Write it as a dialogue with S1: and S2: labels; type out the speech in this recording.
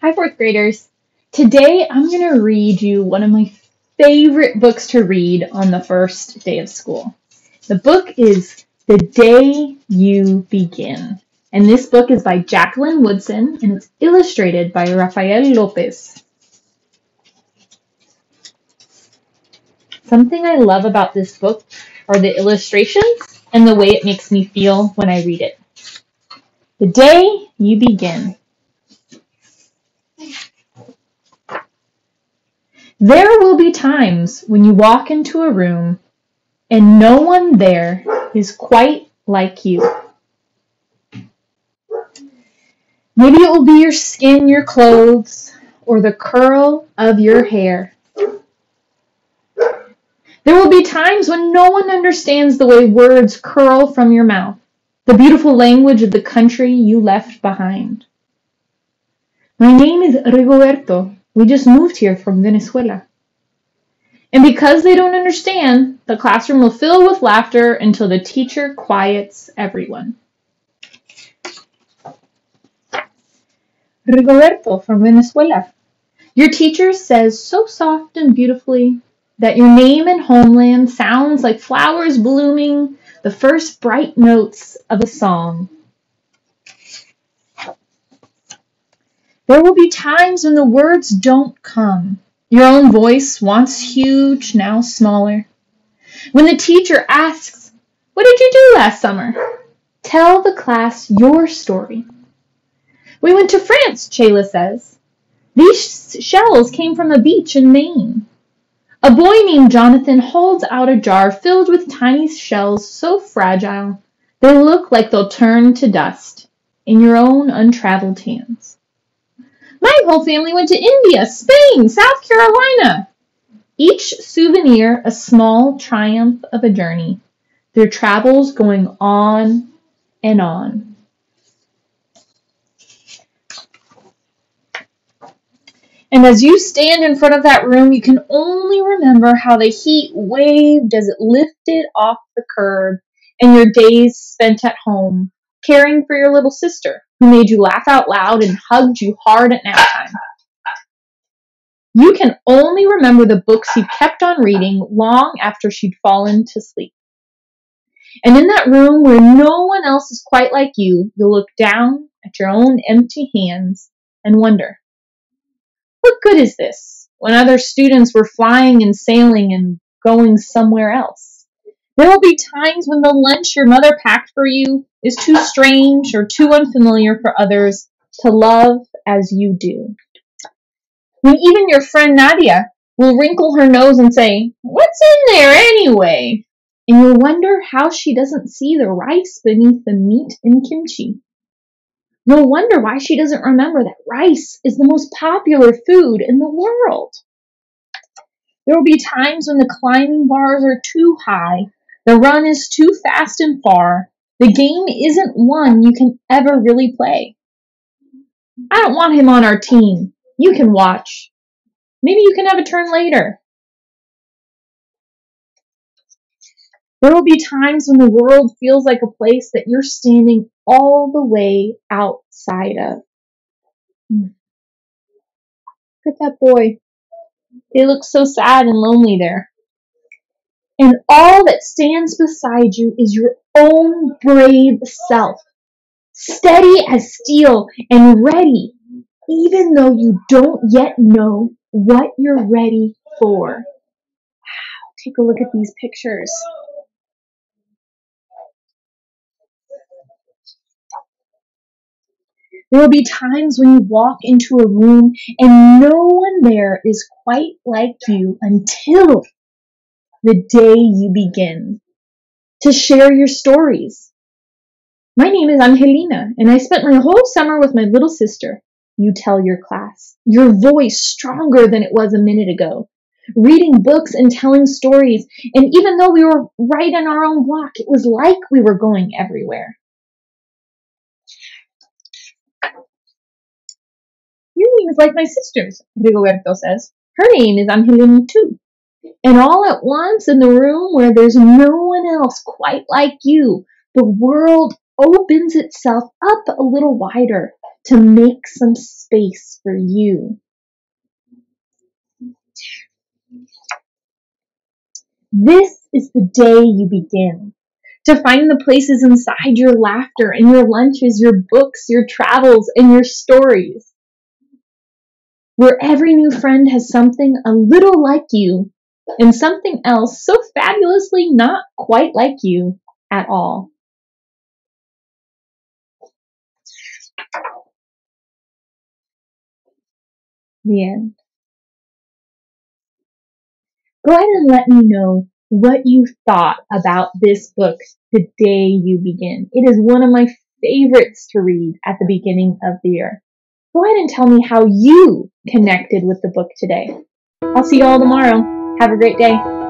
S1: Hi, fourth graders. Today I'm going to read you one of my favorite books to read on the first day of school. The book is The Day You Begin. And this book is by Jaqueline Woodson and it's illustrated by Rafael Lopez. Something I love about this book are the illustrations and the way it makes me feel when I read it. The Day You Begin. There will be times when you walk into a room and no one there is quite like you. Maybe it will be your skin, your clothes, or the curl of your hair. There will be times when no one understands the way words curl from your mouth, the beautiful language of the country you left behind. My name is Rigoberto. We just moved here from Venezuela. And because they don't understand, the classroom will fill with laughter until the teacher quiets everyone. Rigoberto from Venezuela. Your teacher says so soft and beautifully that your name and homeland sounds like flowers blooming, the first bright notes of a song. There will be times when the words don't come. Your own voice, once huge, now smaller. When the teacher asks, "What did you do last summer?" Tell the class your story. "We went to France," Chayla says. "These shells came from a beach in Maine." A boy named Jonathan holds out a jar filled with tiny shells so fragile they look like they'll turn to dust in your own untraveled hands. "My whole family went to India, Spain, South Carolina." Each souvenir a small triumph of a journey, their travels going on and on. And as you stand in front of that room, you can only remember how the heat waved as it lifted off the curb and your days spent at home, caring for your little sister, who made you laugh out loud and hugged you hard at nap time. You can only remember the books you kept on reading long after she'd fallen to sleep. And in that room where no one else is quite like you, you'll look down at your own empty hands and wonder, what good is this when other students were flying and sailing and going somewhere else? There will be times when the lunch your mother packed for you is too strange or too unfamiliar for others to love as you do. When even your friend Nadia will wrinkle her nose and say, "What's in there anyway?" And you'll wonder how she doesn't see the rice beneath the meat and kimchi. You'll wonder why she doesn't remember that rice is the most popular food in the world. There will be times when the climbing bars are too high, the run is too fast and far, the game isn't one you can ever really play. "I don't want him on our team. You can watch. Maybe you can have a turn later." There will be times when the world feels like a place that you're standing all the way outside of. Look at that boy. They look so sad and lonely there. And all that stands beside you is your own brave self, steady as steel and ready, even though you don't yet know what you're ready for. Wow, take a look at these pictures. There will be times when you walk into a room and no one there is quite like you until the day you begin to share your stories. My name is Angelina, and I spent my whole summer with my little sister. You tell your class, your voice stronger than it was a minute ago, reading books and telling stories, and even though we were right in our own block, it was like we were going everywhere. Your name is like my sister's, Rigoberto says. Her name is Angelina too. And all at once, in the room where there's no one else quite like you, the world opens itself up a little wider, to make some space for you. This is the day you begin to find the places inside your laughter and your lunches, your books, your travels, and your stories, where every new friend has something a little like you and something else so fabulously not quite like you at all. The end. Go ahead and let me know what you thought about this book, The Day You Begin. It is one of my favorites to read at the beginning of the year. Go ahead and tell me how you connected with the book today. I'll see you all tomorrow. Have a great day.